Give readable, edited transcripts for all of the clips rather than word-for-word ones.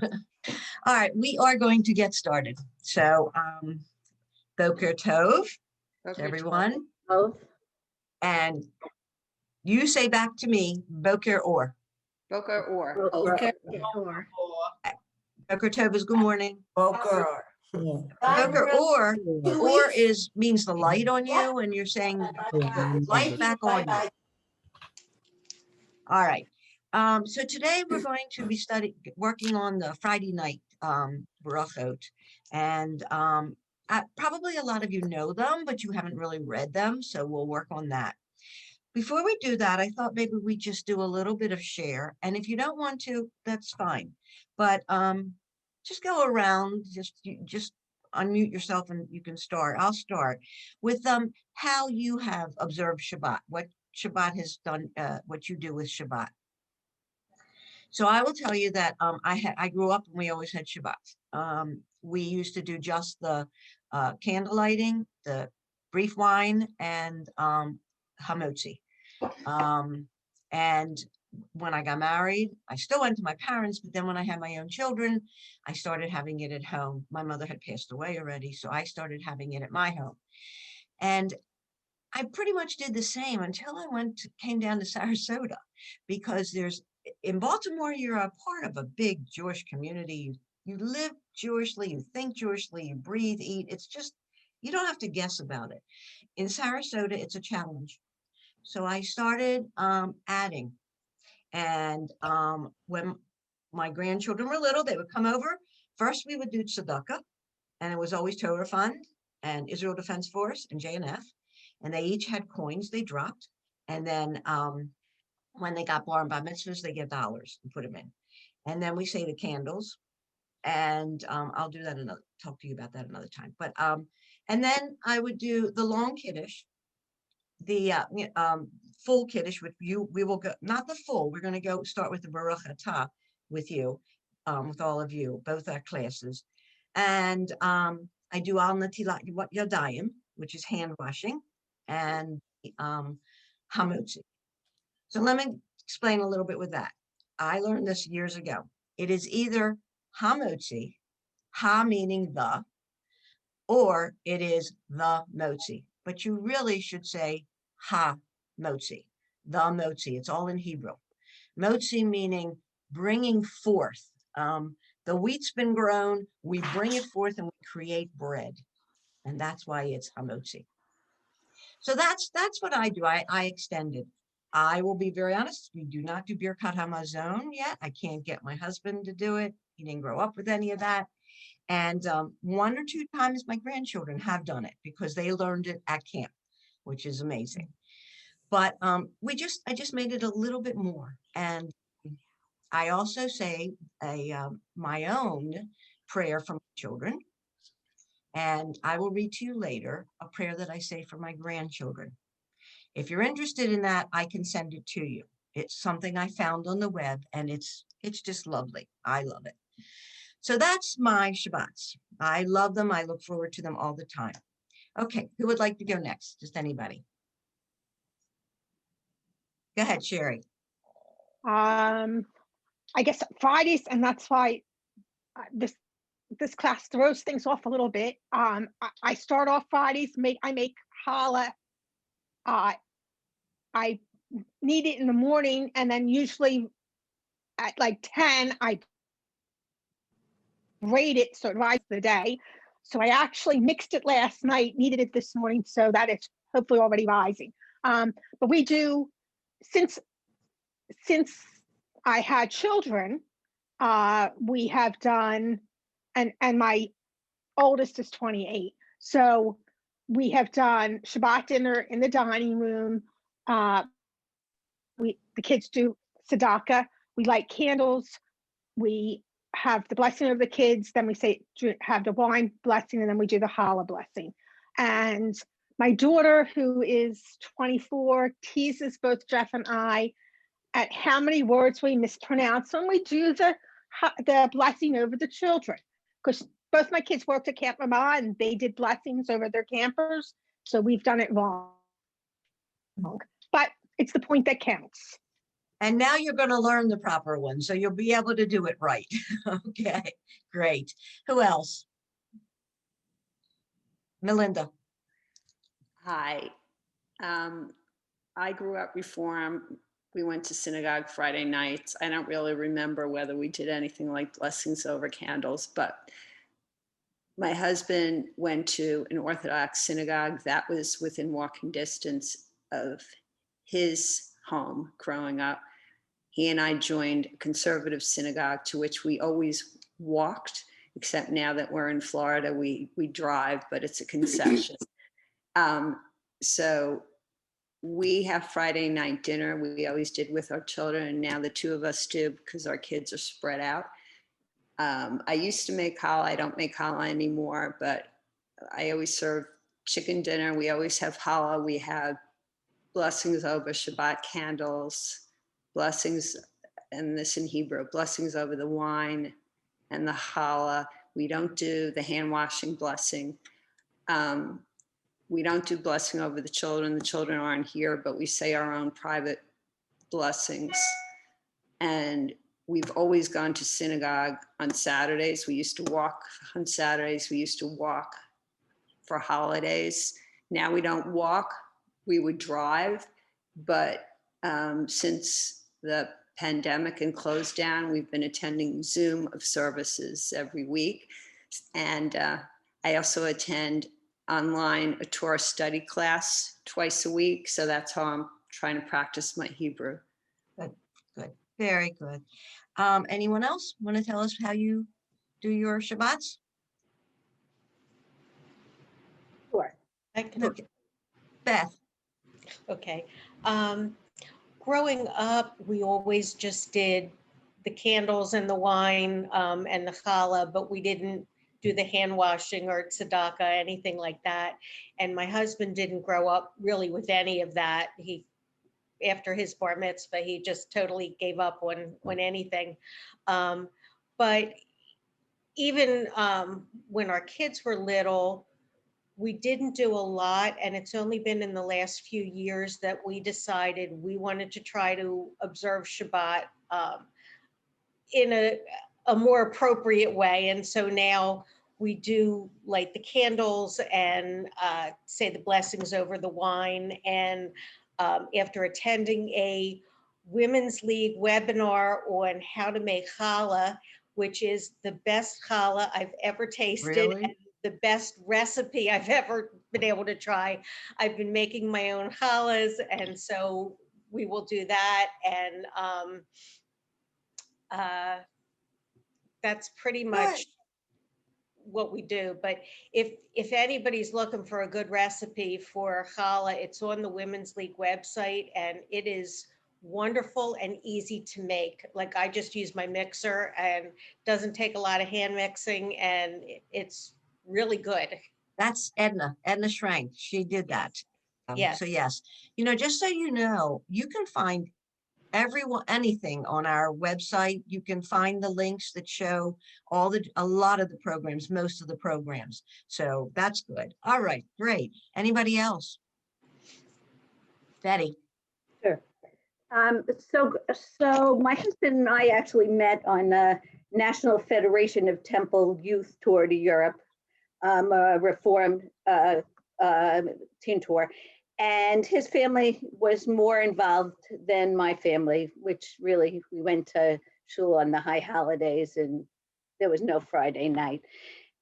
All right, we are going to get started. So, Boker Tov to everyone. Both. And you say back to me, Boker Or. Boker or. Okay. Boker Tov is good morning. Boker. Boker Or means the light on you, and you're saying the light back on you. All right. So today we're going to be working on the Friday night brachot, and probably a lot of you know them, but you haven't really read them, so we'll work on that. Before we do that, I thought maybe we just do a little bit of share, and if you don't want to, that's fine. But just go around, just unmute yourself, and you can start. I'll start with how you have observed Shabbat, what Shabbat has done, what you do with Shabbat. So I will tell you that I grew up and we always had Shabbat. We used to do just the candle lighting, the brief wine, and hamotzi. And when I got married, I still went to my parents, but then when I had my own children, I started having it at home. My mother had passed away already, so I started having it at my home. And I pretty much did the same until I came down to Sarasota, because in Baltimore, you're a part of a big Jewish community. You live Jewishly, you think Jewishly, you breathe, eat. It's just, you don't have to guess about it. In Sarasota, it's a challenge. So I started adding. And when my grandchildren were little, they would come over. First, we would do tzedakah, and it was always Torah Fund and Israel Defense Force and JNF. And they each had coins they dropped. And then when they got bar and bar mitzvahs, they get dollars and put them in. And then we say the candles. And I'll do that talk to you about that another time. But and then I would do the long kiddush, the full kiddush with you. We will go, not the full, we're going to start with the Baruch Atah with you, with all of you, both our classes. And I do al natilat yadayim, which is hand washing, and hamotzi. So let me explain a little bit with that. I learned this years ago. It is either hamotzi, ha meaning the, or it is the motzi. But you really should say ha motzi, the motzi. It's all in Hebrew. Motzi meaning bringing forth. The wheat's been grown, we bring it forth and we create bread. And that's why it's hamotzi. So that's what I do. I extended. I will be very honest, we do not do Birkat Hamazon yet. I can't get my husband to do it. He didn't grow up with any of that. And 1 or 2 times my grandchildren have done it because they learned it at camp, which is amazing. But I just made it a little bit more. And I also say my own prayer for my children. And I will read to you later a prayer that I say for my grandchildren. If you're interested in that, I can send it to you. It's something I found on the web, and it's just lovely. I love it. So that's my Shabbats. I love them. I look forward to them all the time. Okay, who would like to go next? Just anybody. Go ahead, Sherry. I guess Fridays, and that's why this class throws things off a little bit. I start off Fridays. I make challah. I knead it in the morning, and then usually at like 10, I braid it so it rises the day. So I actually mixed it last night, kneaded it this morning, so that it's hopefully already rising. But we do, since I had children, we have done, and my oldest is 28. So we have done Shabbat dinner in the dining room. The kids do tzedakah. We light candles. We have the blessing of the kids. Then we have the wine blessing, and then we do the challah blessing. And my daughter, who is 24, teases both Jeff and I at how many words we mispronounce when we do the blessing over the children. Because both my kids worked at Camp Mama, and they did blessings over their campers. So we've done it wrong. But it's the point that counts. And now you're going to learn the proper one, so you'll be able to do it right. Okay, great. Who else? Melinda. Hi. Um, I grew up Reform. We went to synagogue Friday nights. I don't really remember whether we did anything like blessings over candles, but my husband went to an Orthodox synagogue that was within walking distance of his home growing up. He and I joined a conservative synagogue to which we always walked, except now that we're in Florida, we drive, but it's a concession. So we have Friday night dinner. We always did with our children, and now the two of us do because our kids are spread out. I used to make challah. I don't make challah anymore, but I always serve chicken dinner. We always have challah. We have blessings over Shabbat candles, blessings, and this in Hebrew, blessings over the wine and the challah. We don't do the hand washing blessing. We don't do blessing over the children. The children aren't here, but we say our own private blessings. And we've always gone to synagogue on Saturdays. We used to walk on Saturdays. We used to walk for holidays. Now we don't walk. We would drive. But since the pandemic and closed down, we've been attending Zoom of services every week. And I also attend online a Torah study class twice a week. So that's how I'm trying to practice my Hebrew. Good, good, very good. Anyone else want to tell us how you do your Shabbats? Sure. I can. Okay. Beth. Okay. Growing up, we always just did the candles and the wine and the challah, but we didn't do the hand washing or tzedakah, anything like that. And my husband didn't grow up really with any of that. After his bar mitzvah, he just totally gave up on anything. But even when our kids were little, we didn't do a lot, and it's only been in the last few years that we decided we wanted to try to observe Shabbat in a more appropriate way. And so now we do light the candles and say the blessings over the wine. And after attending a Women's League webinar on how to make challah, which is the best challah I've ever tasted. Really? And the best recipe I've ever been able to try. I've been making my own challahs, and so we will do that. And that's pretty much what we do. But if anybody's looking for a good recipe for challah, it's on the Women's League website, and it is wonderful and easy to make. Like, I just use my mixer and doesn't take a lot of hand mixing, and it's really good. That's Edna Schrank. She did that. Yes. So yes, just so you know, you can find anything on our website. You can find the links that show a lot of the programs, most of the programs. So that's good. All right, great. Anybody else? Betty. Sure. So my husband and I actually met on a National Federation of Temple Youth Tour to Europe, a Reform teen tour. And his family was more involved than my family, which really, we went to shul on the high holidays and there was no Friday night.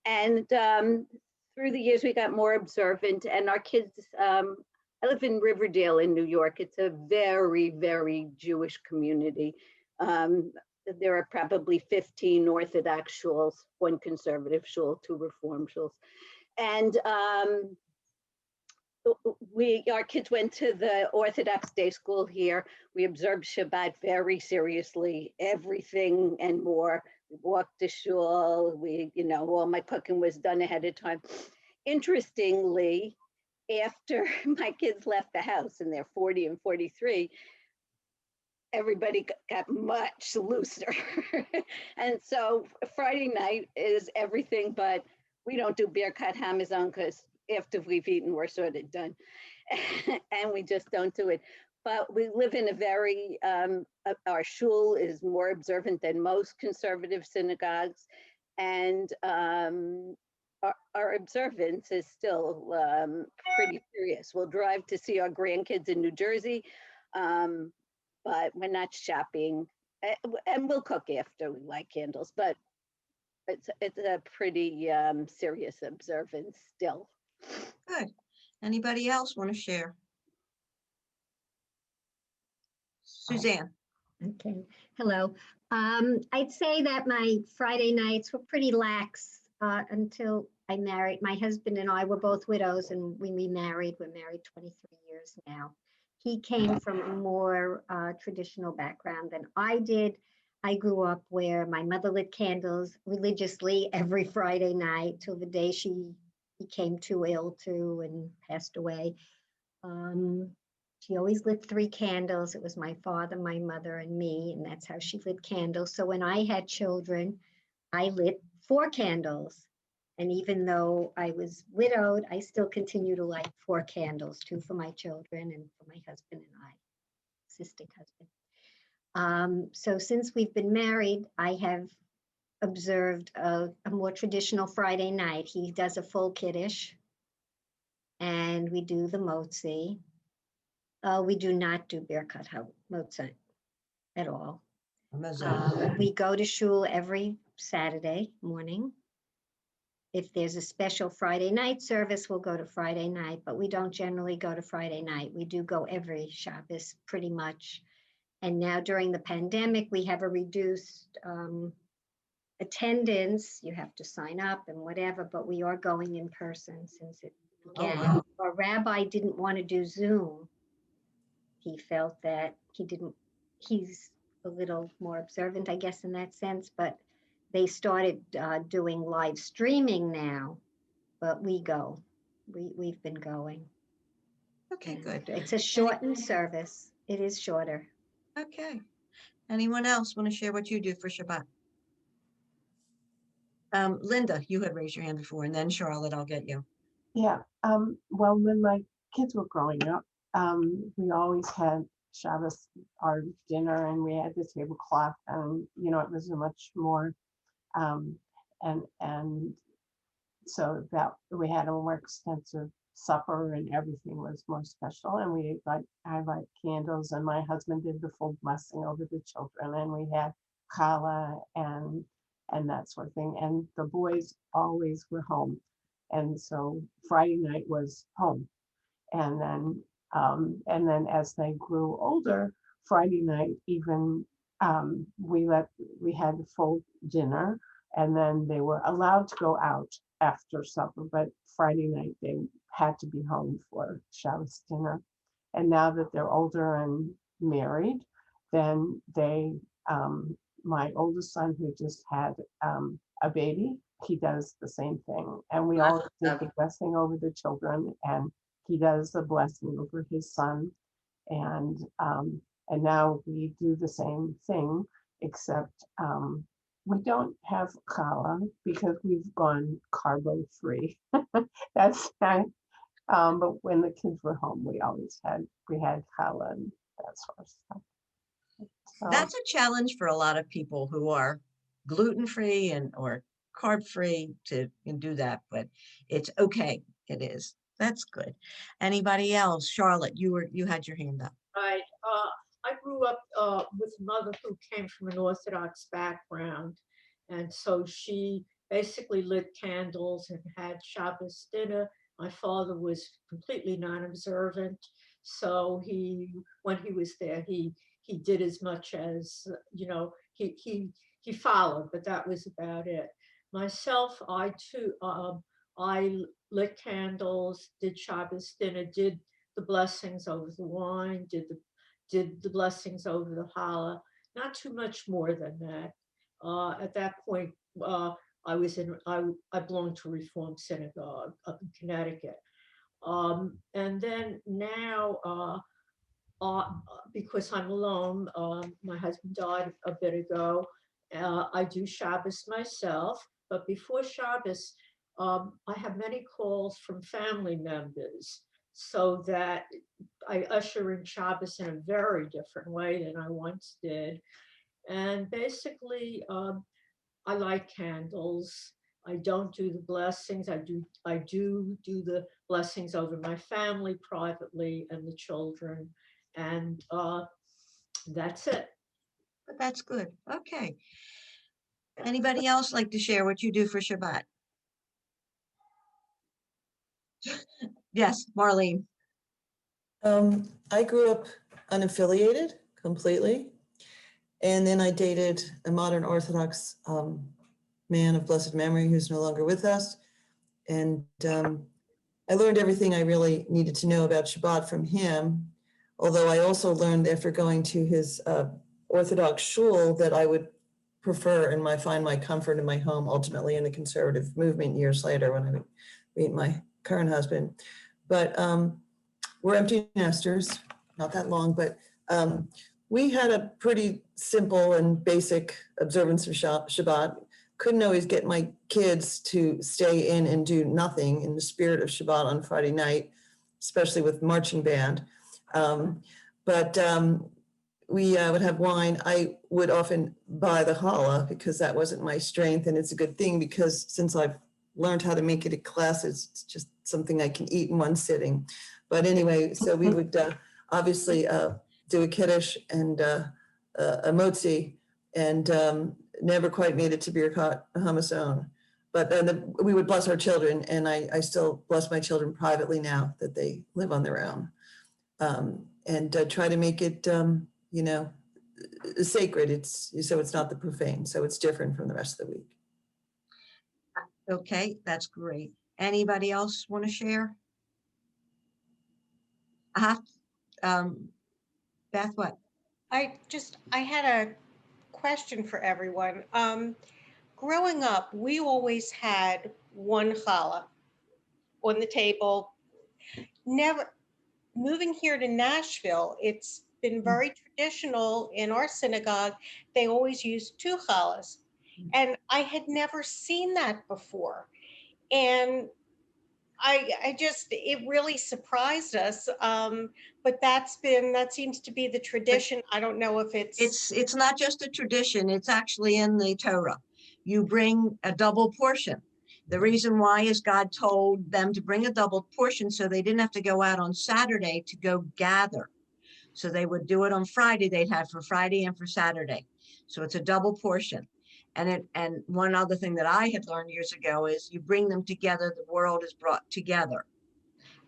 And through the years, we got more observant, and our kids, I live in Riverdale in New York. It's a very, very Jewish community. There are probably 15 Orthodox shuls, 1 conservative shul, 2 Reform shuls. And our kids went to the Orthodox day school here. We observed Shabbat very seriously, everything and more. We walked to shul. All my cooking was done ahead of time. Interestingly, after my kids left the house, and they're 40 and 43, everybody got much looser. And so Friday night is everything, but we don't do Birkat Hamazon because after we've eaten, we're sort of done. And we just don't do it. but we live in a very, our shul is more observant than most conservative synagogues. And our observance is still pretty serious. We'll drive to see our grandkids in New Jersey, but we're not shopping. And we'll cook after. We light candles, but it's a pretty serious observance still. Good. Anybody else want to share? Suzanne. Okay, hello. I'd say that my Friday nights were pretty lax until I married. My husband and I were both widows, and we remarried. We're married 23 years now. He came from a more traditional background than I did. I grew up where my mother lit candles religiously every Friday night till the day she became too ill to and passed away. She always lit 3 candles. It was my father, my mother, and me, and that's how she lit candles. So when I had children, I lit 4 candles. And even though I was widowed, I still continue to light 4 candles, 2 for my children and for my husband and I, assisting husband. So since we've been married, I have observed a more traditional Friday night. He does a full kiddush, and we do the motzi. We do not do Birkat Hamazon at all. We go to shul every Saturday morning. If there's a special Friday night service, we'll go to Friday night, but we don't generally go to Friday night. We do go every Shabbos pretty much. And now during the pandemic, we have a reduced attendance. You have to sign up and whatever, but we are going in person since it began. wow. Our rabbi didn't want to do Zoom. He felt that he's a little more observant, I guess, in that sense, but they started doing live streaming now, but we go. We've been going. Okay, good. It's a shortened service. It is shorter. Okay. Anyone else want to share what you do for Shabbat? Linda, you had raised your hand before, and then Charlotte, I'll get you. Yeah, well, when my kids were growing up, we always had Shabbos, our dinner, and we had the tablecloth, and it was a much more, and so that we had a more extensive supper, and everything was more special. And I light candles, and my husband did the full blessing over the children, and we had challah and that sort of thing. And the boys always were home. And so Friday night was home. And then as they grew older, Friday night even we had a full dinner, and then they were allowed to go out after supper, but Friday night they had to be home for Shabbos dinner. And now that they're older and married, then my oldest son, who just had a baby, he does the same thing. And we all did the blessing over the children, and he does the blessing over his son. And now we do the same thing, except we don't have challah because we've gone carbo free. That's that. But when the kids were home, we had challah and that sort of stuff. So, That's a challenge for a lot of people who are gluten-free or carb-free to do that, but it's okay. It is. That's good. Anybody else? Charlotte, you had your hand up. Right. I grew up with a mother who came from an Orthodox background. And so she basically lit candles and had Shabbos dinner. My father was completely non-observant. So when he was there, he did as much as, he followed, but that was about it. Myself, I too, I lit candles, did Shabbos dinner, did the blessings over the wine, did the blessings over the challah. Not too much more than that. At that point, I belonged to Reform Synagogue up in Connecticut. And then now, because I'm alone, my husband died a bit ago, I do Shabbos myself. But before Shabbos, I have many calls from family members so that I usher in Shabbos in a very different way than I once did. And basically, I light candles. I don't do the blessings. I do the blessings over my family privately and the children. And that's it. But that's good. Okay. Anybody else like to share what you do for Shabbat? Yes, Marlene. I grew up unaffiliated completely. And then I dated a modern Orthodox man of blessed memory who's no longer with us. And I learned everything I really needed to know about Shabbat from him. Although I also learned after going to his Orthodox shul that I would prefer and find my comfort in my home, ultimately in the conservative movement years later when I would meet my current husband. But we're empty nesters, not that long, but we had a pretty simple and basic observance of Shabbat. Couldn't always get my kids to stay in and do nothing in the spirit of Shabbat on Friday night, especially with marching band. But we would have wine. I would often buy the challah because that wasn't my strength. And it's a good thing because since I've learned how to make it at class, it's just something I can eat in one sitting. But anyway, so we would obviously do a kiddush and a motzi, and never quite made it to Birkat Hamazon. But we would bless our children, and I still bless my children privately now that they live on their own, and try to make it, sacred. So it's not the profane. So it's different from the rest of the week. Okay, that's great. Anybody else want to share? Beth, what? I had a question for everyone. Growing up, we always had one challah on the table. Never moving here to Nashville, it's been very traditional in our synagogue. They always use two challahs. And I had never seen that before. And it really surprised us. But that seems to be the tradition. I don't know if It's not just a tradition, it's actually in the Torah. You bring a double portion. The reason why is God told them to bring a double portion so they didn't have to go out on Saturday to go gather. So they would do it on Friday. They'd have for Friday and for Saturday. So it's a double portion. And one other thing that I had learned years ago is you bring them together, the world is brought together.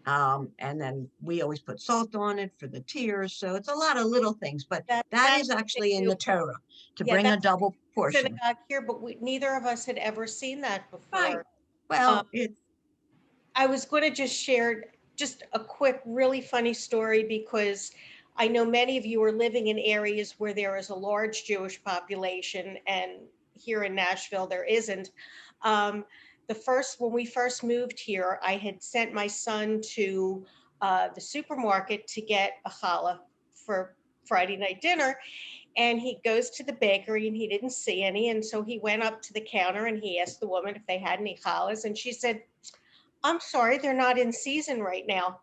And then we always put salt on it for the tears. So it's a lot of little things, but that is actually in the Torah to bring a double portion. Synagogue here, but neither of us had ever seen that before. Right. Well, I was going to just share just a quick, really funny story because I know many of you are living in areas where there is a large Jewish population, and here in Nashville there isn't. When we first moved here, I had sent my son to the supermarket to get a challah for Friday night dinner. And he goes to the bakery and he didn't see any. And so he went up to the counter and he asked the woman if they had any challahs. And she said, "I'm sorry, they're not in season right now."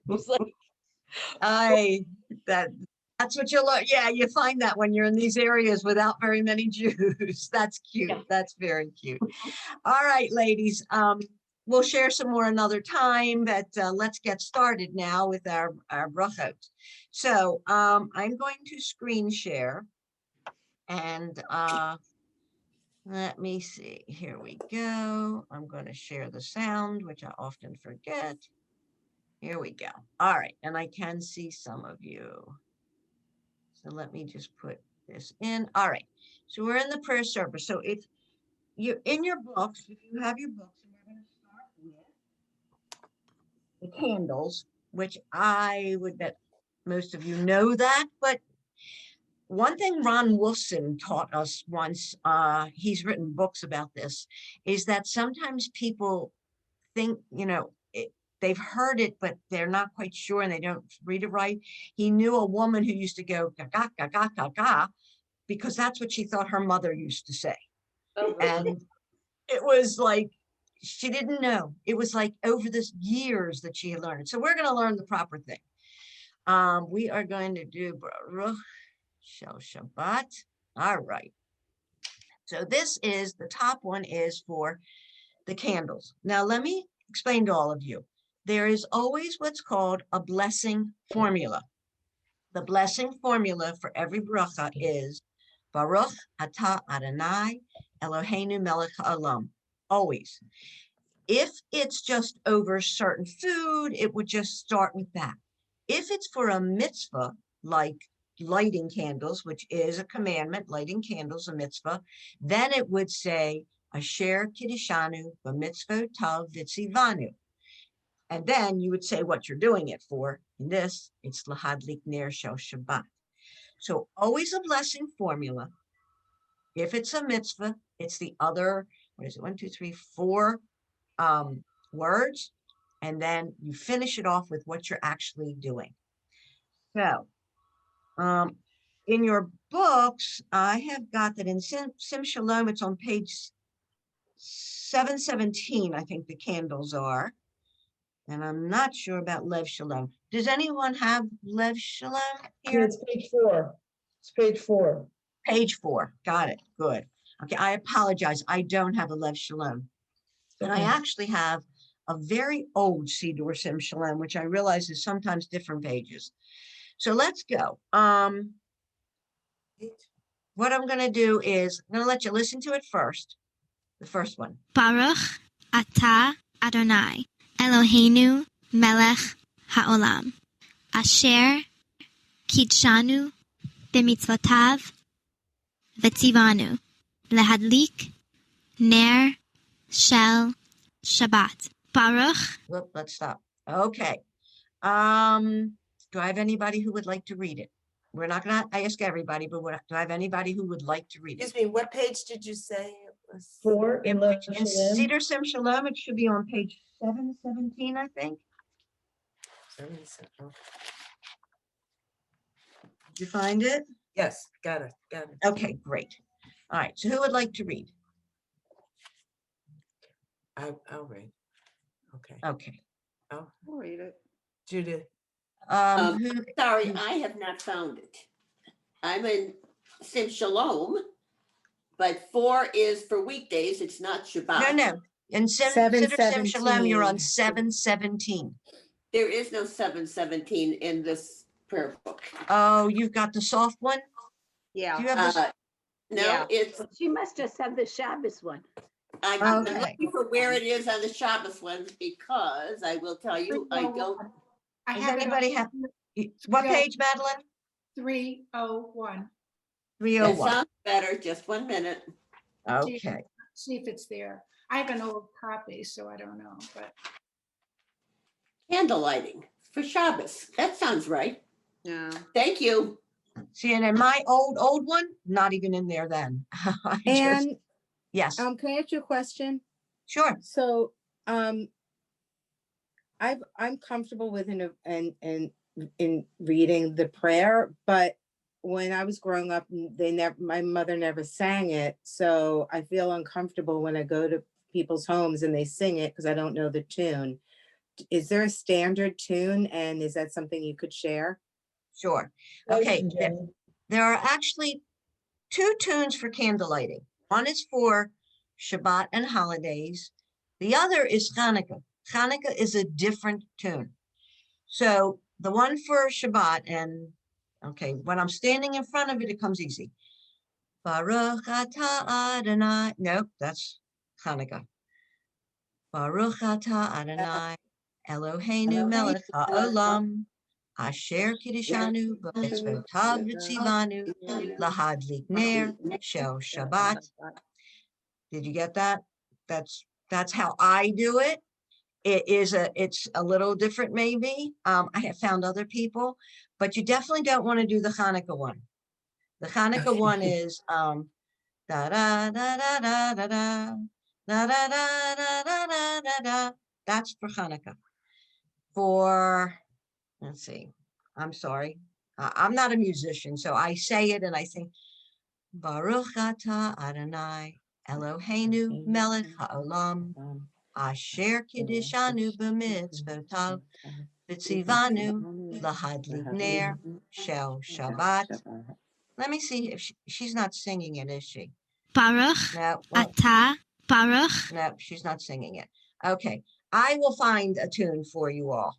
It's like, that's what you learn. Yeah, you find that when you're in these areas without very many Jews. That's cute. Yeah. That's very cute. All right, ladies. We'll share some more another time, but let's get started now with our brachot. So I'm going to screen share, and let me see. Here we go. I'm going to share the sound, which I often forget. Here we go. All right, and I can see some of you. So let me just put this in. All right, so we're in the prayer service. So if you're in your books, if you have your books, and we're going to start with the candles, which I would bet most of you know that, but one thing Ron Wolfson taught us once, he's written books about this, is that sometimes people think, they've heard it, but they're not quite sure and they don't read it right. He knew a woman who used to go ga ga ga ga ga because that's what she thought her mother used to say. Oh, really? And it was like, she didn't know. It was like over this years that she had learned it. So we're going to learn the proper thing. We are going to do Baruch Shel Shabbat. All right. So this is, the top one is for the candles. Now, let me explain to all of you. There is always what's called a blessing formula. The blessing formula for every bracha is Baruch Atah Adonai Eloheinu Melech Haolam. Always. If it's just over certain food, it would just start with that. If it's for a mitzvah, like lighting candles, which is a commandment, lighting candles, a mitzvah, then it would say Asher Kiddishanu B'mitzvot Tav V'tzivanu. And then you would say what you're doing it for. In this, it's Lahadlik Ner Shel Shabbat. So always a blessing formula. If it's a mitzvah, it's the other, what is it, 1, 2, 3, 4 words. And then you finish it off with what you're actually doing. So in your books, I have got that in Sim Shalom, it's on page 717, I think the candles are. And I'm not sure about Lev Shalom. Does anyone have Lev Shalom Yeah, here? it's page 4. It's page 4. Page 4. Got it. Good. Okay, I apologize. I don't have a Lev Shalom. And I Okay. actually have a very old Siddur Sim Shalom, which I realize is sometimes different pages. So let's go. What I'm going to do is I'm going to let you listen to it first. The first one. Baruch Atah Adonai Eloheinu Melech Haolam Asher Kidshanu B'mitzvotav V'tzivanu Lehadlik Ner Shel Shabbat. Baruch. Whoop, let's stop. Okay. Do I have anybody who would like to read it? We're not going to ask everybody, but do I have anybody who would like to read it? Excuse me, what page did you say it was? 4 in Lev In Shalom. Siddur Sim Shalom, it should be on page 717, I think. Did you find it? Yes, got it. Okay, great. All right, so who would like to read? I'll read. Okay. Okay. I'll read it. Judith. Who, Sorry, I have not found it. I'm in Sim Shalom, but 4 is for weekdays. It's not Shabbat. no. In Siddur Sim Shalom, you're on 717. There is no 717 in this prayer book. Oh, you've got the soft one? Yeah. Do you have this? No, Yeah. it's, She must just have the Shabbos one. I'm Okay. looking for where it is on the Shabbos ones because I will tell you, I don't. Does anybody have, what page, Madeline? 301. 301. That sounds better. Just 1 minute. Okay. See if it's there. I have an old copy, so I don't know, but Candle lighting for Shabbos. That sounds right. Yeah. Thank you. See, and in my old one, not even in there then. And Yes, can I ask you a question? sure. So I'm comfortable with in reading the prayer, but when I was growing up, my mother never sang it, so I feel uncomfortable when I go to people's homes and they sing it because I don't know the tune. Is there a standard tune, and is that something you could share? Sure. Okay. There are actually 2 tunes for candle lighting. One is for Shabbat and holidays. The other is Hanukkah. Hanukkah is a different tune. So the one for Shabbat, and okay, when I'm standing in front of it, it comes easy. Baruch Atah Adonai. Nope, that's Hanukkah. Baruch Atah Adonai Eloheinu Melech Haolam Asher Kiddishanu B'mitzvotav V'tzivanu Lahadlik Ner Shel Shabbat. Did you get that? That's how I do it. It's a little different maybe. I have found other people, but you definitely don't want to do the Hanukkah one. The Hanukkah one is da da da da da da da da da da da da da da. That's for Hanukkah. For, let's see, I'm sorry. I'm not a musician, so I say it and I sing Baruch Atah Adonai Eloheinu Melech Haolam Asher Kiddishanu b'mitzvotav v'tzivanu lahadlik ner shel Shabbat. Let me see if she's not singing it, is she? Baruch No, well, Ata Baruch no, she's not singing it. Okay, I will find a tune for you all,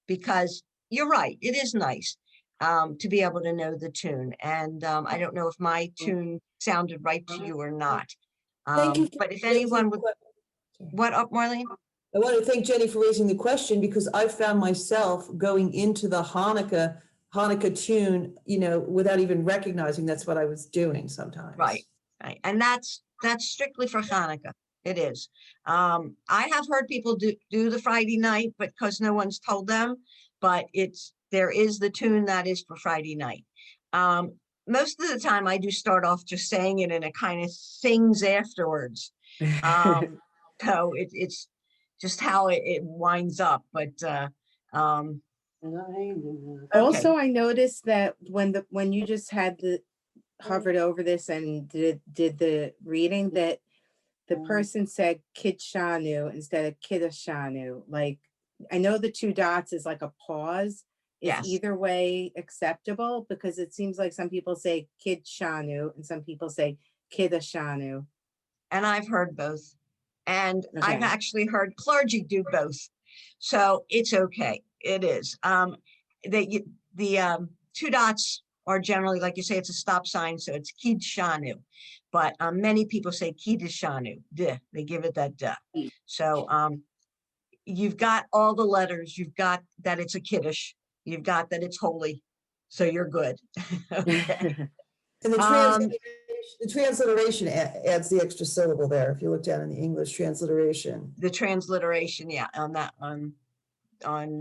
because you're right, it is nice to be able to know the tune. And I don't know if my tune sounded right to you or not. Thank you. But if anyone would, what up, Marlene? I want to thank Jenny for raising the question, because I found myself going into the Hanukkah tune, without even recognizing that's what I was doing sometimes. Right. Right. And that's strictly for Hanukkah. It is. I have heard people do the Friday night, but because no one's told them, but there is the tune that is for Friday night. Most of the time I do start off just saying it and it kind of sings afterwards. So it's just how it winds up. But also, I noticed that when you just had hovered over this and did the reading, that the person said Kidshanu instead of Kidashanu. Like, I know the 2 dots is like a pause. Is Yes. either way acceptable? Because it seems like some people say Kidshanu and some people say Kidashanu. And I've heard both. And Okay. I've actually heard clergy do both. So it's okay. It is. The 2 dots are generally, like you say, it's a stop sign. So it's Kidshanu. But many people say Kiddishanu. Duh, they give it that duh. So you've got all the letters. You've got that it's a Kiddush. You've got that it's holy. So you're good. Okay. And the transliteration adds the extra syllable there. If you look down in the English transliteration. The transliteration, yeah, on that on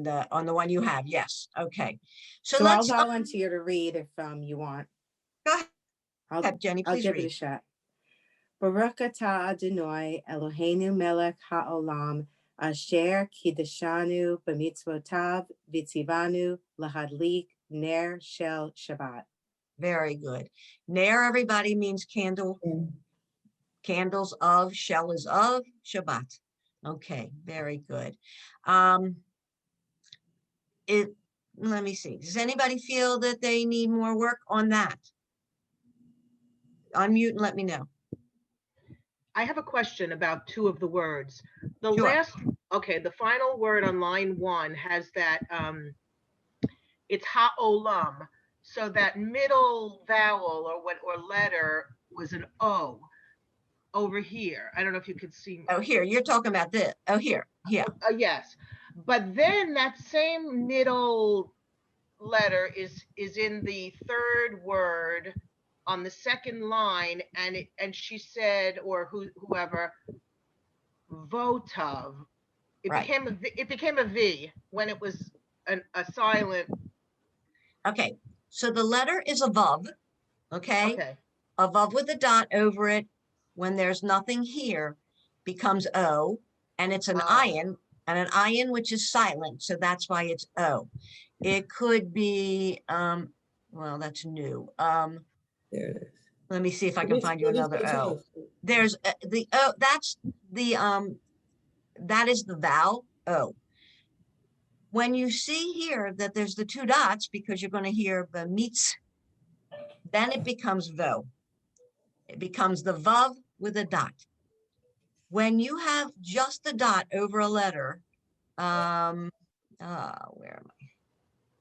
the one you have, yes. Okay. So I'll let's volunteer to read if you want. Go ahead, Jenny, I'll please give read. it a shot. Baruch atah Adonai Eloheinu melech haolam asher kiddushanu b'mitzvotav v'tzivanu lahadlik ner shel Shabbat. Very good. Ner, everybody, means candle. Candles of, shell is of, Shabbat. Okay, very good. Let me see. Does anybody feel that they need more work on that? Unmute and let me know. I have a question about 2 of the words. The final word on line 1 has that, it's ha'olam. So that middle vowel or letter was an O over here. I don't know if you could see. Oh, here, you're talking about this. Oh, here, yeah. Yes. But then that same middle letter is in the 3rd word on the 2nd line, and she said, or whoever, votav. It became a V when it was a silent. Okay, so the letter is a vav, okay? A vav with a dot over it, when there's nothing here, becomes O, and it's an ayin, and an ayin which is silent, so that's why it's O. It could be, well, that's new. There it is. Let me see if I can find you another O. There's the O, that is the vowel O. When you see here that there's the 2 dots, because you're going to hear the meets, then it becomes vo. It becomes the vav with a dot. When you have just the dot over a letter, where am I?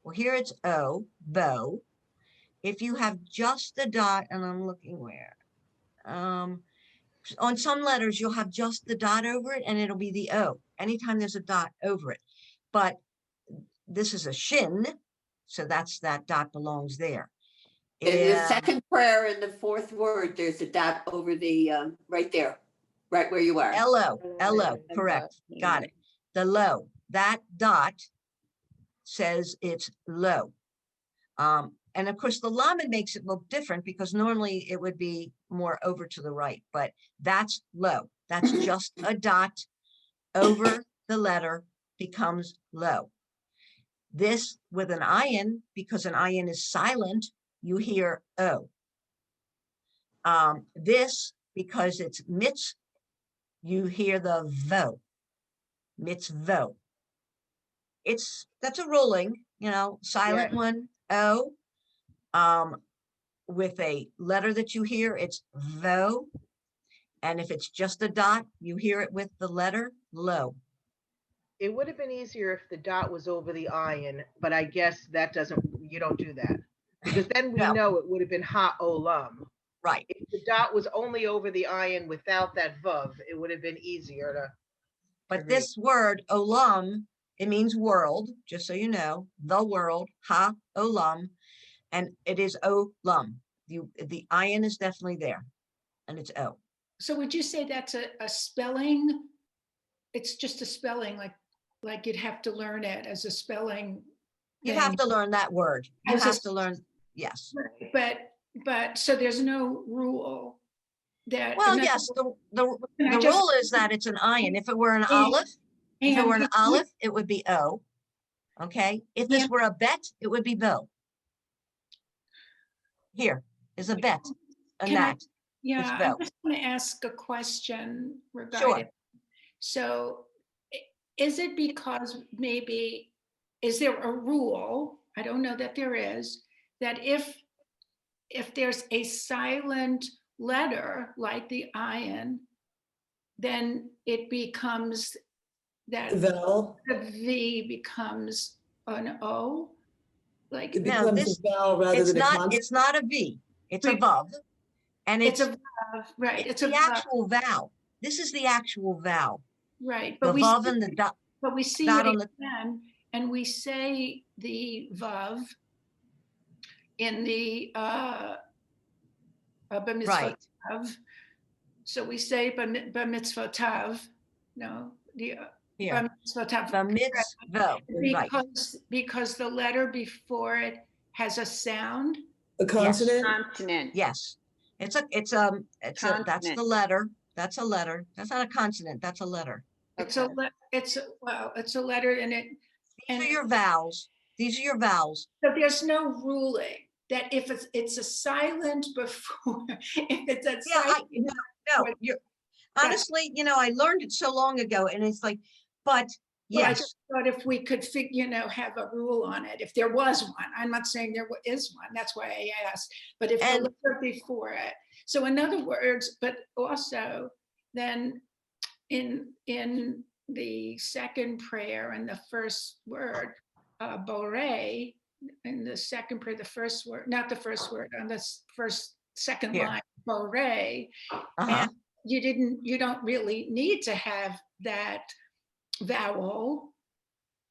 Well, here it's O, bo. If you have just the dot, and I'm looking where, on some letters, you'll have just the dot over it and it'll be the O anytime there's a dot over it. But this is a shin, so that dot belongs there. In the second prayer in the 4th word, there's a dot over the, right there, right where you are. L-O, correct, got it. The low, that dot says it's low. And of course, the lamed makes it look different because normally it would be more over to the right, but that's low. That's just a dot over the letter becomes low. This with an ayin, because an ayin is silent, you hear O. This, because it's mitz, you hear the vo, mitzvo. That's a rolling, silent one, O. With a letter that you hear, it's vo. And if it's just a dot, you hear it with the letter lo. It would have been easier if the dot was over the iron, but I guess you don't do that. Because then we No. know it would have been ha-olam. Right. If the dot was only over the iron without that vav, it would have been easier to. But this word, olam, it means world, just so you know, the world, ha-olam, and it is olam. The iron is definitely there, and it's O. So would you say that's a spelling? It's just a spelling, like you'd have to learn it as a spelling. You have to learn that word. You As a have to learn, yes. But so there's no rule that. Well, yes, the rule is that it's an iron. If it were an olive, it would be O. Okay. If this were a bet, it would be Bo. Here is a bet, a gnat. Yeah, I just want to ask a question regarding. Sure. So is it because maybe, is there a rule, I don't know that there is, that if there's a silent letter like the iron, then it becomes that Vowel. the V becomes an O? Like It becomes a vowel rather than a consonant. It's not a V, it's a vav. And it's a vav, right? It's the actual vowel. This is the actual vowel. Right. The vav and the dot. But we see it again, and we say the vav in the b'mitzvotav. So we say b'mitzvotav. No, the b'mitzvotav. Because the letter before it has a sound. A consonant. Consonant. Yes. That's the letter. That's a letter. That's not a consonant. That's a letter. It's a letter, and these are your vowels. These are your vowels. So there's no ruling that if it's a silent before, if it's a silent. You're honestly, I learned it so long ago, and it's like, but yes. Well, I just thought if we could have a rule on it, if there was one. I'm not saying there is one. That's why I asked. But if the letter before it. So in other words, but also then in the second prayer and the first word, Borei, in the second prayer, the first word, not the first word, on the second line, Borei, and you don't really need to have that vowel.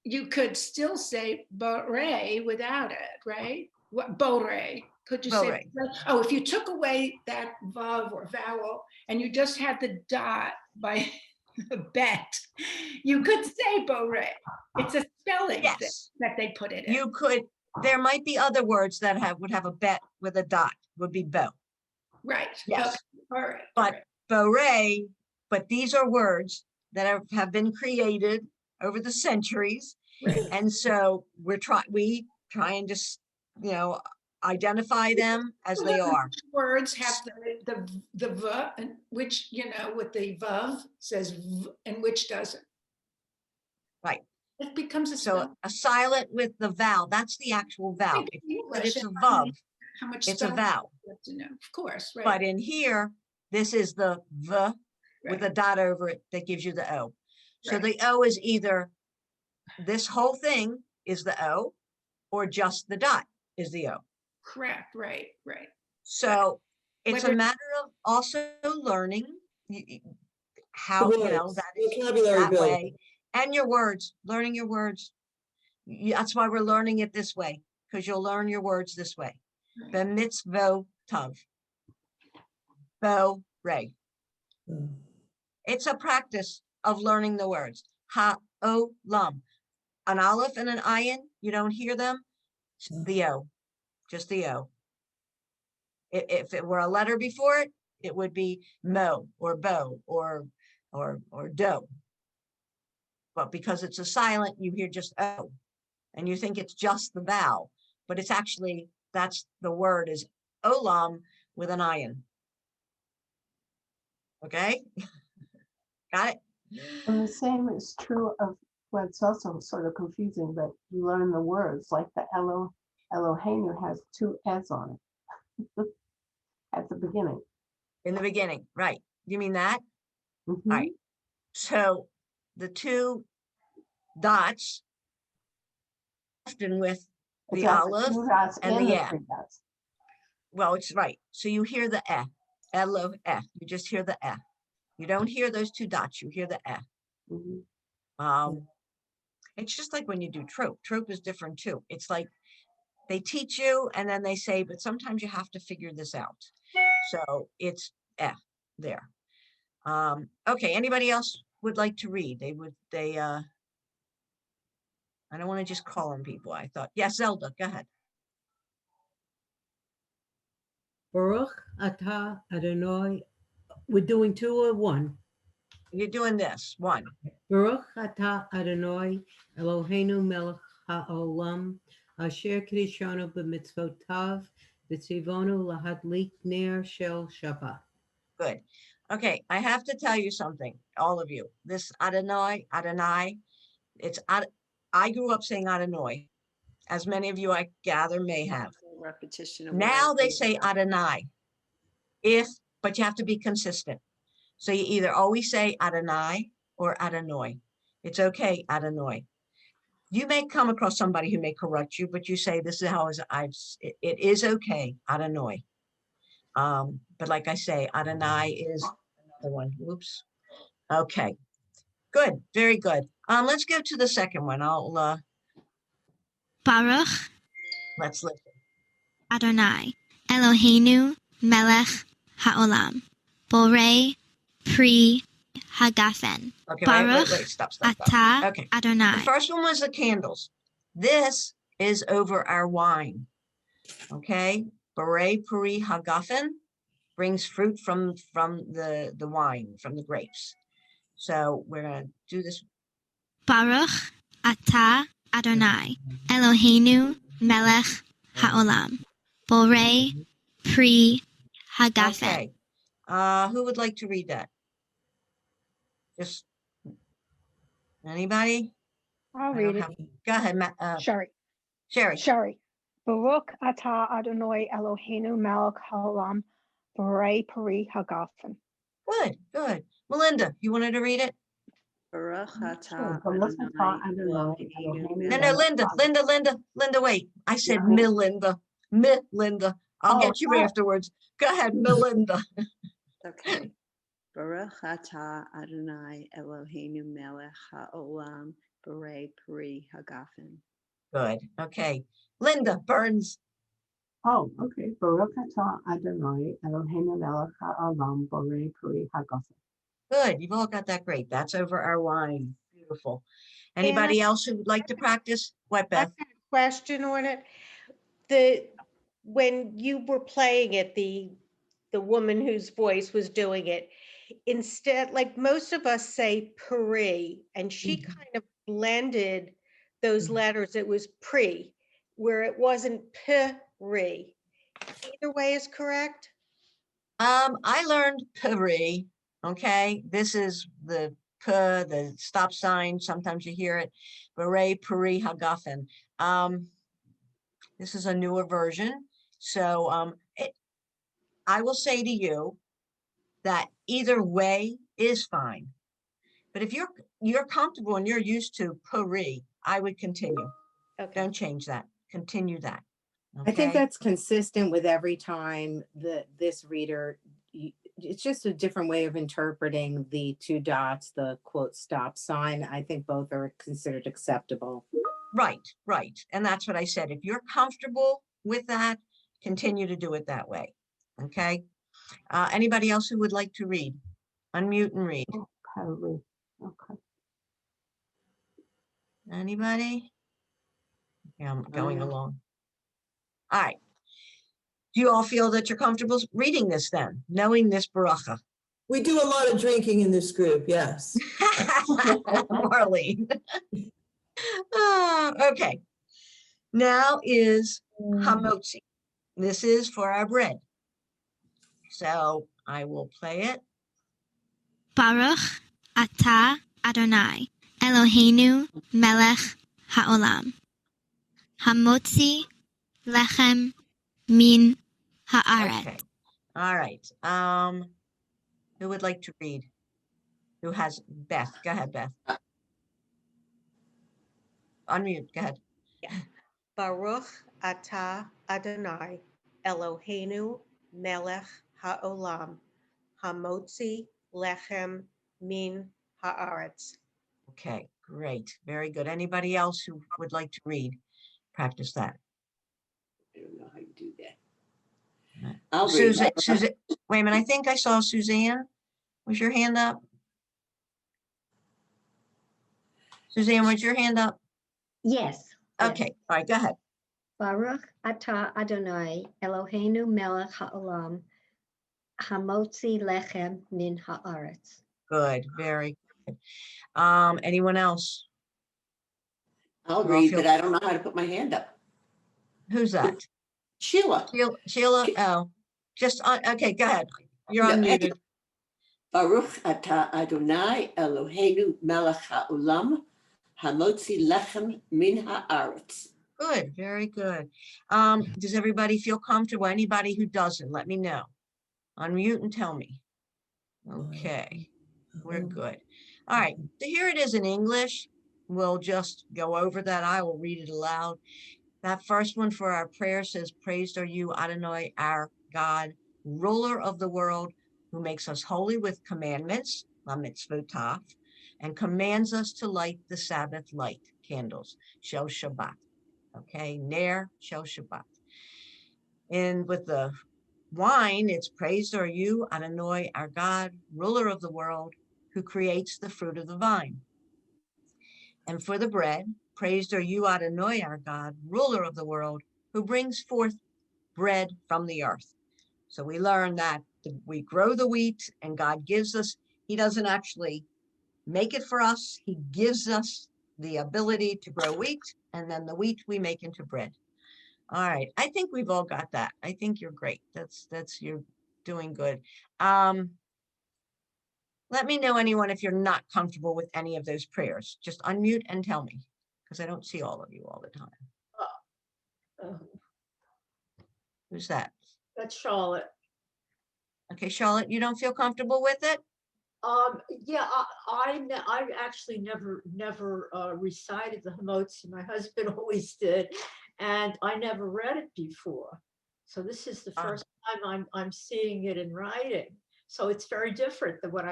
You could still say Borei without it, right? What Borei? Could you say? Oh, if you took away that vav or vowel and you just had the dot by the bet, you could say Borei. It's a spelling thing that they put it in. You could. There might be other words that would have a bet with a dot. Would be bo. Right. Yes. Okay. All right. But Borei. But these are words that have been created over the centuries, and so we try and just identify them as they are. Words have the v, and which with the vav says v, and which doesn't. Right. It becomes a silent with the vowel. That's the actual vowel. But it's a vav. How much it's a vowel. Of course, right. But in here, this is the v with a dot over it that gives you the O. So the O is either this whole thing is the O, or just the dot is the O. Correct. Right. So it's a matter of also learning how that way, and your words, learning your words. That's why we're learning it this way, because you'll learn your words this way. B'mitzvotav, Borei. It's a practice of learning the words. Ha-olam. An aleph and an ayin, you don't hear them. The O, just the O. If it were a letter before it, it would be mo or bo or do. But because it's a silent, you hear just O, and you think it's just the vowel, but it's actually, that's the word is olam with an ayin. Okay. Got it? And the same is true of what's also sort of confusing, but you learn the words like the Eloheinu has two S on it at the beginning. In the beginning, right. You mean that? Mhm. All right. So the two dots often with It's the got aleph two dots and and the the yeah. three dots. Well, it's right. So you hear the elo, You just hear the You don't hear those two dots. You hear the Mhm. It's just like when you do trope. Trope is different too. It's like they teach you and then they say, but sometimes you have to figure this out. So it's there. Okay. Anybody else would like to read? I don't want to just call on people. I thought, yes, Zelda, go ahead. Baruch atah Adonai. We're doing two or one? You're doing this, one. Baruch atah Adonai Eloheinu melech haolam asher kiddushanu b'mitzvotav v'tzivonu lahadlik ner shel Shabbat. Good. Okay, I have to tell you something, all of you. This Adonai, it's I grew up saying Adonai, as many of you I gather may have. Repetition of Now what I they do. say Adonai, but you have to be consistent. So you either always say Adonai or Adonai. It's okay, Adonai. You may come across somebody who may correct you, but you say, this is how it is okay, Adonai. But like I say, Adonai is the one. Whoops. Okay. Good. Very good. Let's go to the second one. Baruch Let's listen. Adonai Eloheinu melech haolam borei pri hagafen. Okay, Baruch wait, stop. atah Okay. Adonai. The first one was the candles. This is over our wine. Okay. Borei Puri Hagafen brings fruit from the wine, from the grapes. So we're going to do this. Baruch atah Adonai Eloheinu melech haolam borei pri hagafen. Okay. Who would like to read that? Just anybody? I'll read it. Go ahead, Sherry. Sherry. Baruch atah Adonai Eloheinu melech haolam borei peri hagafen. Good. Melinda, you wanted to read it? Baruch atah No, Linda, wait. I said Melinda. Melinda. I'll get you afterwards. Go ahead, Melinda. Okay. Baruch atah Adonai Eloheinu melech haolam borei peri hagafen. Good. Okay. Linda Burns. Oh, okay. Baruch atah Adonai Eloheinu melech haolam borei peri hagafen. Good. You've all got that great. That's over our wine. Beautiful. Anybody else who would like to practice? What, Beth? I have a question on it. When you were playing it, the woman whose voice was doing it, instead, like most of us say Puri, and she kind of blended those letters. It was pre, where it wasn't Puri. Either way is correct. I learned Puri. Okay, this is the the stop sign. Sometimes you hear it. Beret Puri Hagafen. This is a newer version. So I will say to you that either way is fine. But if you're comfortable and you're used to Puri, I would continue. Okay. Don't change that. Continue that. I think Okay? that's consistent with every time this reader, it's just a different way of interpreting the two dots, the quote stop sign. I think both are considered acceptable. Right. And that's what I said. If you're comfortable with that, continue to do it that way. Okay. Anybody else who would like to read? Unmute and read. Okay. Anybody? Yeah, I'm going along. All right. Do you all feel that you're comfortable reading this then, knowing this baracha? We do a lot of drinking in this group, yes. Marlene. Okay. Now is hamotzi. This is for our bread. So I will play it. Baruch Ata Adonai, Eloheinu melech haolam. Hamotzi lechem min haaretz. Okay. All right. Who would like to read? Who has Beth? Go ahead, Beth. Unmute. Go ahead. Baruch atah Adonai, Eloheinu melech haolam, hamotzi lechem min haaretz. Okay, great. Very good. Anybody else who would like to read? Practice that. I don't know how you do that. Right. I'll read. Susan, wait a minute. I think I saw Suzanne. Was your hand up? Suzanne, was your hand up? Yes. Okay, all right, go ahead. Baruch atah Adonai, Eloheinu melech haolam, hamotzi lechem min haaretz. Good, very good. Anyone else? I'll You all read, feel- but I don't know how to put my hand up. Who's that? Sheila. Sheila, oh, just, okay, go ahead. You're No, unmuted. Baruch atah Adonai Eloheinu melech haolam, hamotzi lechem min haaretz. Good, very good. Does everybody feel comfortable? Anybody who doesn't, let me know. Unmute and tell me. Okay, we're good. All right, so here it is in English. We'll just go over that. I will read it aloud. That first one for our prayer says, praised are you, Adonai, our God, ruler of the world, who makes us holy with commandments, la mitzvotah, and commands us to light the Sabbath light, candles, shel Shabbat. Okay, ner shel Shabbat. And with the wine, it's praised are you, Adonai, our God, ruler of the world, who creates the fruit of the vine. And for the bread, praised are you, Adonai, our God, ruler of the world, who brings forth bread from the earth. So we learn that we grow the wheat and God gives us, he doesn't actually make it for us. He gives us the ability to grow wheat, and then the wheat we make into bread. All right. I think we've all got that. I think you're great. You're doing good. Let me know, anyone, if you're not comfortable with any of those prayers. Just unmute and tell me, because I don't see all of you all the time. Who's that? That's Charlotte. Okay, Charlotte, you don't feel comfortable with it? Yeah, I actually never recited the Hamotzi. My husband always did, and I never read it before. So this is the first time I'm seeing it in writing. So it's very different than what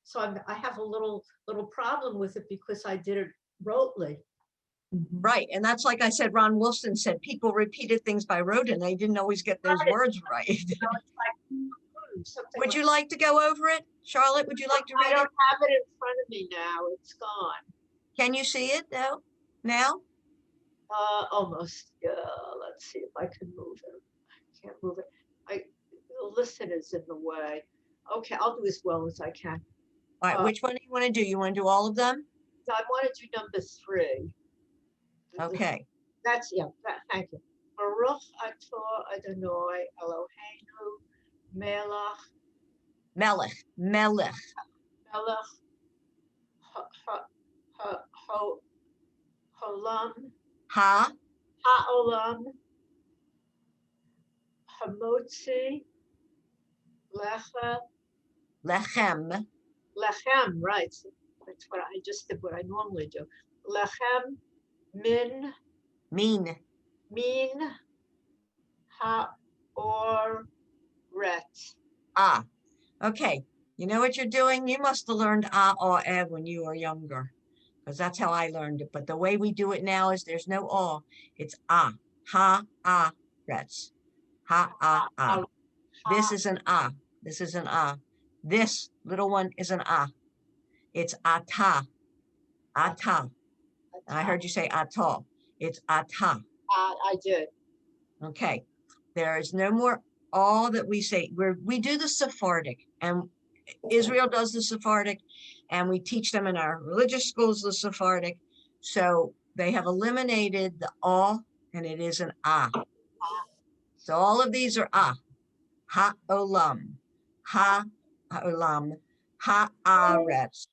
so I have a little problem with it because I did it rotely. Right, and that's like I said, Ron Wilson said, people repeated things by rote and they didn't always get those words right. Would you like to go over it? Charlotte, would you like to read it? I don't have it in front of me now. It's gone. Can you see it though? Now? Almost. Yeah, let's see if I can move it. I can't move it. The listen is in the way. Okay, I'll do as well as I can. All right, which one do you want to do? You want to do all of them? I want to do number 3. Okay. Thank you. Baruch atah Adonai Eloheinu melech Melech. Haolam hamotzi Lechem, right. That's what I just did, what I normally do. Lechem min ha'oret. Okay. You know what you're doing? You must have learned or when you were younger, because that's how I learned it. But the way we do it now is there's no aw. It's rets. This is an This is an This little one is an It's ata. I heard you say ata. It's ata. I did. Okay. There is no more all that we say. We do the Sephardic, and Israel does the Sephardic, and we teach them in our religious schools the Sephardic. So they have eliminated the and it is an So all of these are ha'olam, haaretz.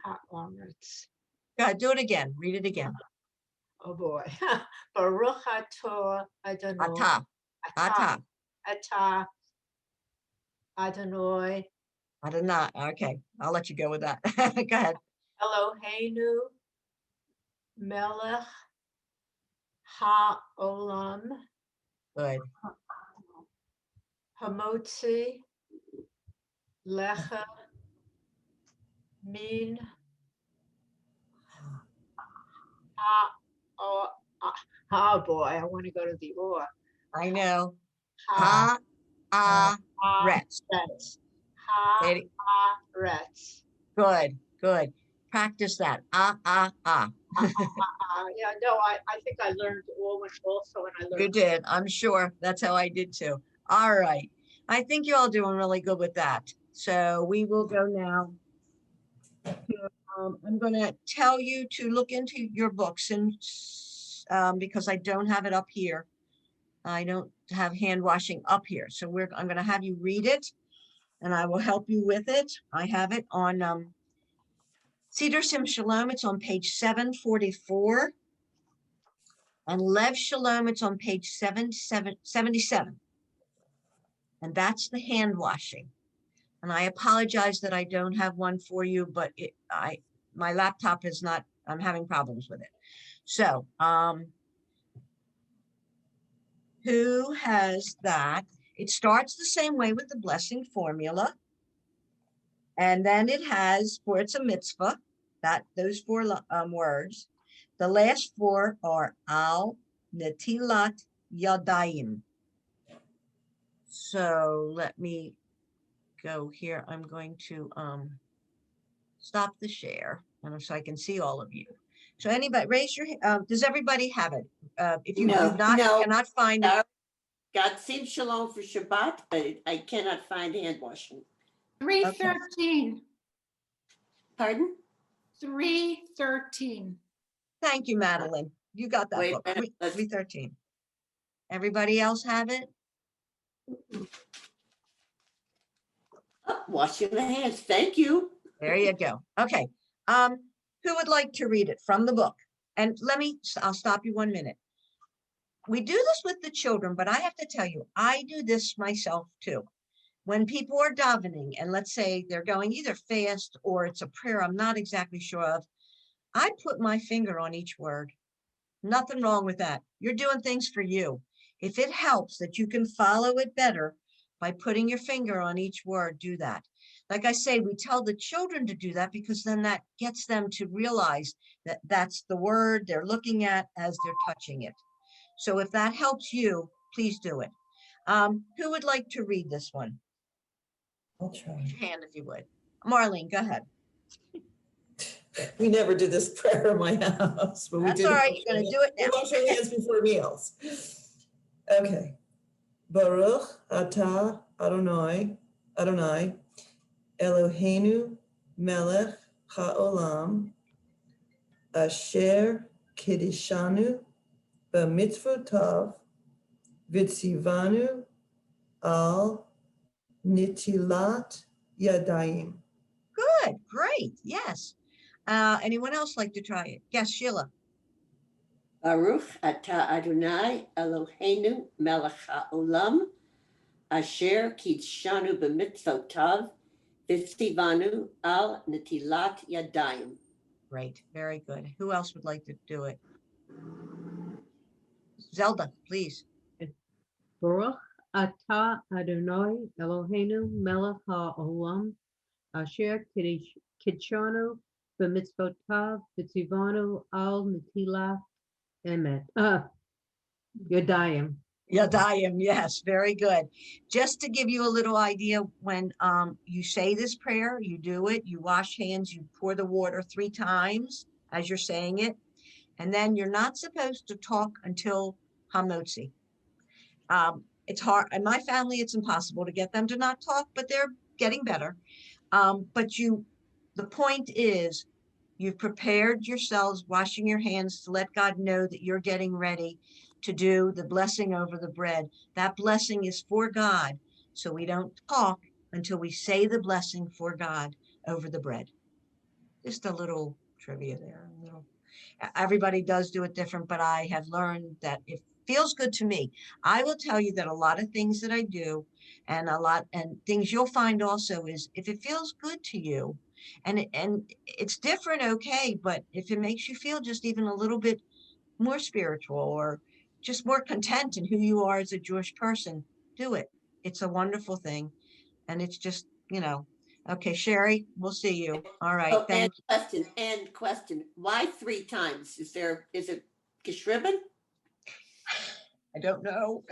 Haaretz. Go ahead, do it again. Read it again. Oh boy. Baruch atah Adonai. Ata. Atah Adonai. Adonai. Okay, I'll let you go with that. Go ahead. Eloheinu melech ha'olam. Good. Hamotzi lecha min boy, I want to go to the or. I know. Ha Haaretz. Haaretz. Good, good. Practice that. Yeah, no, I think I learned also when I learned. You did, I'm sure. That's how I did too. All right. I think you're all doing really good with that. So we will go now. I'm going to tell you to look into your books, and because I don't have it up here. I don't have hand washing up here. So I'm going to have you read it, and I will help you with it. I have it on Seder Sim Shalom. It's on page 744. And Lev Shalom, it's on page 77. And that's the hand washing. And I apologize that I don't have one for you, but my laptop is not, I'm having problems with it. So, who has that? It starts the same way with the blessing formula. And then it has, for it's a mitzvah, those 4 words. The last 4 are al netilat yadayim. So let me go here. I'm going to stop the share, and so I can see all of you. So anybody, raise your hand. Does everybody have it? If you cannot find it. Got Sim Shalom for Shabbat, but I cannot find hand washing. 313. Pardon? 313. Thank you, Madeline. You got that book. 313. Everybody else have it? Oh, washing the hands. Thank you. There you go. Okay. Who would like to read it from the book? And I'll stop you 1 minute. We do this with the children, but I have to tell you, I do this myself too. When people are davening, and let's say they're going either fast or it's a prayer I'm not exactly sure of, I put my finger on each word. Nothing wrong with that. You're doing things for you. If it helps that you can follow it better by putting your finger on each word, do that. Like I say, we tell the children to do that because then that gets them to realize that that's the word they're looking at as they're touching it. So if that helps you, please do it. Who would like to read this one? I'll try. Raise your hand if you would. Marlene, go ahead. We never do this prayer in my house, but That's all right. You're going to do it now. We wash our hands before meals. Okay. Baruch atah Adonai Eloheinu melech ha'olam asher kiddushanu b'mitzvotav v'tzivanu al nitilat yadayim. Good, great, yes. Anyone else like to try it? Yes, Sheila. Baruch atah Adonai Eloheinu melech ha'olam asher kiddushanu b'mitzvotav v'tzivanu al netilat yadayim. Great, very good. Who else would like to do it? Zelda, please. Baruch atah Adonai Eloheinu melech ha'olam asher kiddushanu b'mitzvotav v'tzivanu al netilat yadayim. Yadayim, yes, very good. Just to give you a little idea, when you say this prayer, you do it, you wash hands, you pour the water 3 times as you're saying it, and then you're not supposed to talk until Hamotzi. It's hard. In my family, it's impossible to get them to not talk, but they're getting better. But the point is, you've prepared yourselves, washing your hands to let God know that you're getting ready to do the blessing over the bread. That blessing is for God. So we don't talk until we say the blessing for God over the bread. Just a little trivia there. Everybody does do it different, but I have learned that it feels good to me. I will tell you that a lot of things that I do and things you'll find also is if it feels good to you and it's different, okay, but if it makes you feel just even a little bit more spiritual or just more content in who you are as a Jewish person, do it. It's a wonderful thing. And it's just, okay, Sherry, we'll see you. All right. Oh, Thank you. and question. Why 3 times? Is it geschrieben? I don't know.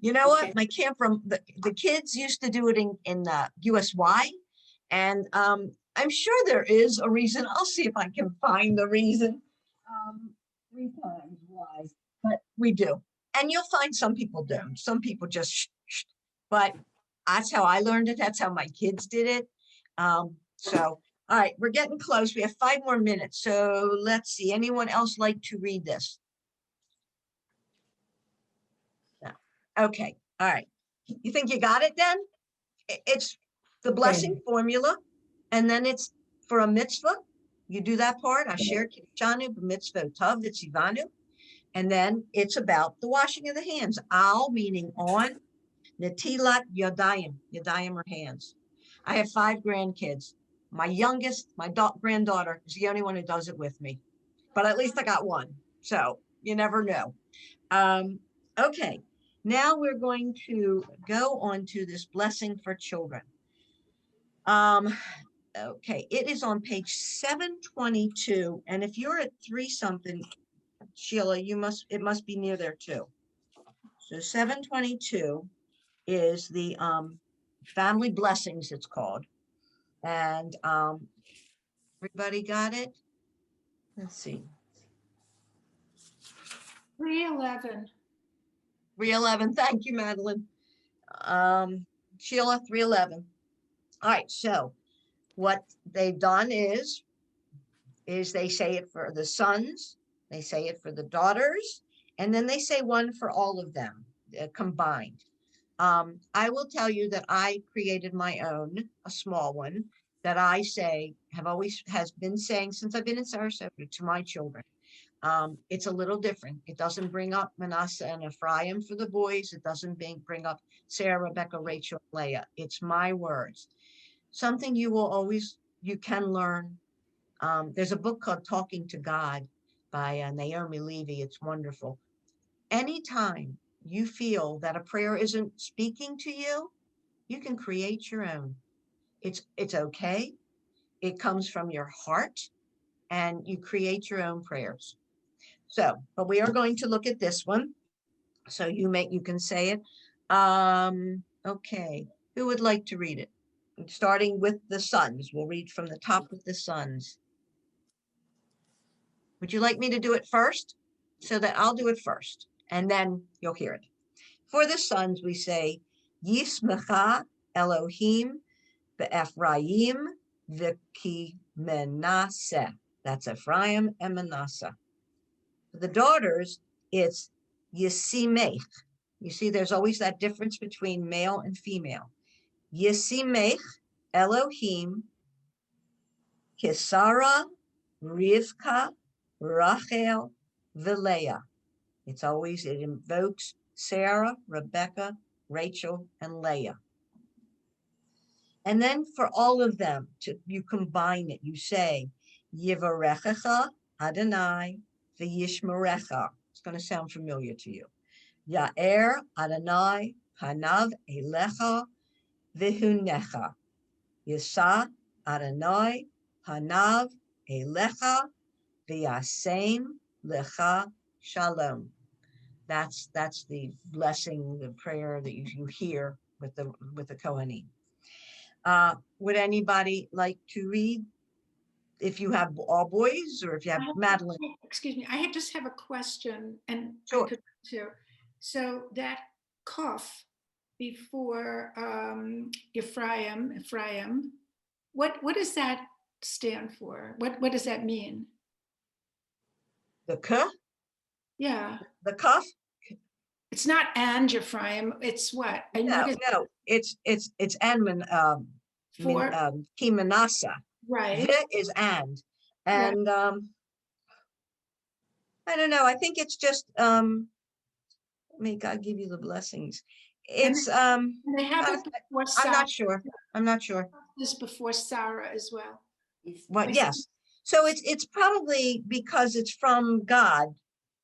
You know what? My camp from the kids used to do it in USY. And I'm sure there is a reason. I'll see if I can find the reason. 3 times why, but we do. And you'll find some people don't. Some people just, but that's how I learned it. That's how my kids did it. So, all right, we're getting close. We have 5 more minutes. So let's see. Anyone else like to read this? No. Okay. All right. You think you got it then? It's the blessing formula. And then it's for a mitzvah. You do that part. Asher Kiddushanu b'mitzvah tav v'tzivanu. And then it's about the washing of the hands. Al meaning on. Netilat yadayim. Yadayim are hands. I have 5 grandkids. My youngest, my granddaughter, is the only one who does it with me. But at least I got one. So you never know. Okay. Now we're going to go on to this blessing for children. Okay, it is on page 722. And if you're at 3 something, Sheila, it must be near there too. So 722 is the family blessings, it's called. And everybody got it? Let's see. 311. 311. Thank you, Madeline. Sheila, 311. All right, so what they've done is they say it for the sons, they say it for the daughters, and then they say one for all of them combined. I will tell you that I created my own, a small one, that I has been saying since I've been in Sarasota to my children. It's a little different. It doesn't bring up Manasseh and Ephraim for the boys. It doesn't bring up Sarah, Rebecca, Rachel, Leah. It's my words. Something you can learn. There's a book called Talking to God by Naomi Levy. It's wonderful. Anytime you feel that a prayer isn't speaking to you, you can create your own. It's okay. It comes from your heart and you create your own prayers. So, but we are going to look at this one. So you can say it. Okay. Who would like to read it? Starting with the sons. We'll read from the top with the sons. Would you like me to do it first? So that I'll do it first, and then you'll hear it. For the sons, we say, Yismecha Elohim be'Ephraim v'ki Manasseh. That's Ephraim and Manasseh. For the daughters, it's Yisimech. You see, there's always that difference between male and female. Yisimech Elohim Kisara, Rivka, Rachel, Leah. It invokes Sarah, Rebecca, Rachel, and Leah. And then for all of them, you combine it. You say, Yivarechecha Adonai v'yishmerecha. It's going to sound familiar to you. Ya'er Adonai panav elecha v'hunecha. Yisa Adonai panav elecha v'yasem lecha shalom. That's the blessing, the prayer that you hear with the Kohanim. Would anybody like to read? If you have all boys, or if you have Madeline. Excuse me, I just have a question, and sure. I could too. So that cough before Ephraim, what does that stand for? What does that mean? The K? Yeah. The cuff? It's not and Ephraim. It's what? No, it's and For, Kimanasa. right. V is and. And I don't know. I think it's just may God give you the blessings. It's And they have it before I'm Sarah. not sure. I'm not sure. This before Sarah as well. What? Yes. So it's probably because it's from God,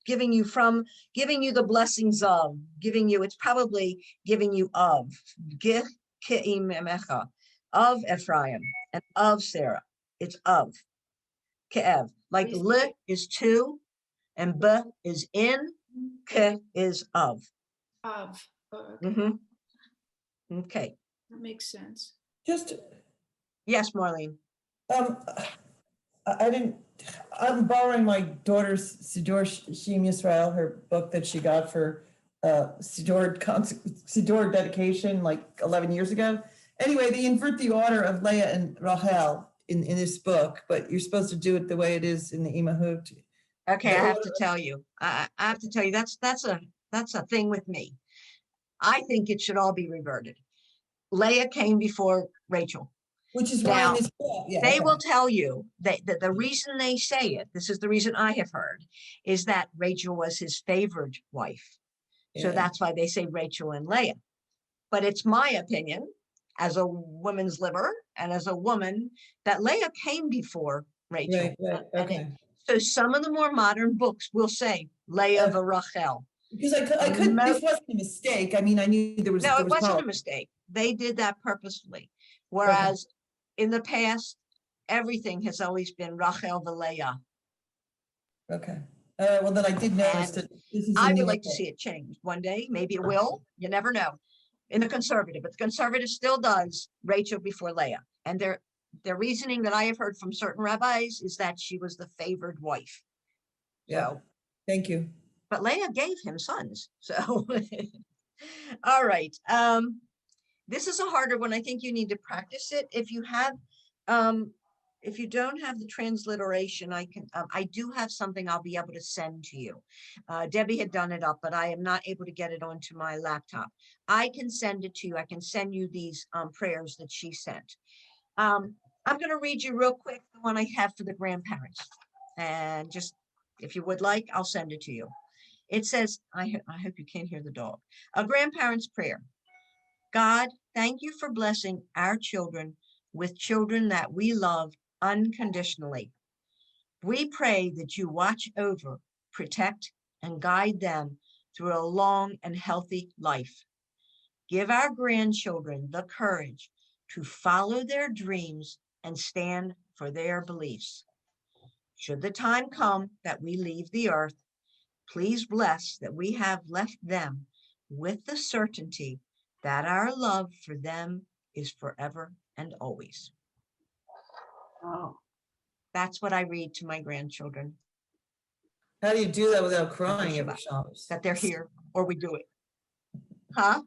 giving you the blessings of, giving you. It's probably giving you of of Ephraim and of Sarah. It's of Ke'ev. Like le is to, and b is in, ke is of. Of. Okay. Mm-hmm. Okay. That makes sense. Just, yes, Marlene. I'm borrowing my daughter's Siddur Shem Yisrael, her book that she got for Siddur dedication like 11 years ago. Anyway, they invert the order of Leah and Rachel in this book, but you're supposed to do it the way it is in the Imahut. Okay, I have to tell you. I have to tell you that's a thing with me. I think it should all be reverted. Leah came before Rachel. Which is now, why in this book, yeah, they okay. will tell you that the reason they say it, this is the reason I have heard, is that Rachel was his favored wife. So that's why they say Rachel and Leah. But it's my opinion, as a woman's liver and as a woman, that Leah came before Rachel. Right, okay. So some of the more modern books will say Leah v'Rachel. Because I couldn't, this wasn't a mistake. I mean, I knew there was. No, there it was wasn't a politics. mistake. They did that purposefully. Whereas in the past, everything has always been Rachel v'Leah. Okay. Well, then I did notice that this is. I would like to see it changed one day. Maybe it will. You never know. In the conservative, but the conservative still does Rachel before Leah. And their reasoning that I have heard from certain rabbis is that she was the favored wife. Yeah. So, thank you. But Leah gave him sons. So, all right. This is a harder one. I think you need to practice it. If you have, if you don't have the transliteration, I do have something I'll be able to send to you. Debbie had done it up, but I am not able to get it onto my laptop. I can send it to you. I can send you these prayers that she sent. I'm going to read you real quick the one I have for the grandparents. And just, if you would like, I'll send it to you. It says, I hope you can't hear the dog. A grandparent's prayer. God, thank you for blessing our children with children that we love unconditionally. We pray that you watch over, protect, and guide them through a long and healthy life. Give our grandchildren the courage to follow their dreams and stand for their beliefs. Should the time come that we leave the earth, please bless that we have left them with the certainty that our love for them is forever and always. Oh. That's what I read to my grandchildren. How do you do that without crying every Shabbos? That they're here, or we do it. Huh?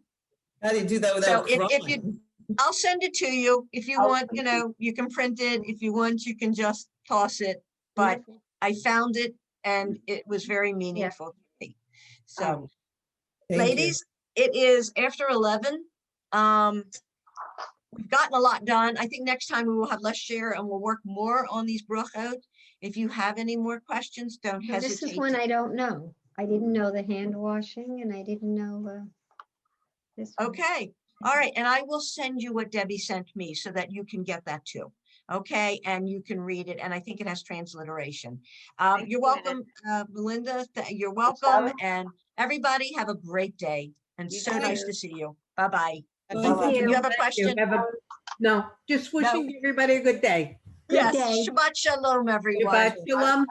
How do you do that without crying? If you, I'll send it to you. If you want, you know, you can print it. If you want, you can just toss it. But I found it and it was very meaningful to me. So, ladies, it is after 11. We've gotten a lot done. I think next time we will have less share and we'll work more on these brachot. If you have any more questions, don't hesitate. This is one I don't know. I didn't know the hand washing and I didn't know this one. Okay. All right. And I will send you what Debbie sent me so that you can get that too. Okay. And you can read it. And I think it has transliteration. You're welcome, Melinda. You're welcome. And everybody have a great day. And so nice to see you. Bye-bye. You have a question? No, just wishing everybody a good day. Yes. Shabbat shalom, everyone. Shabbat shalom.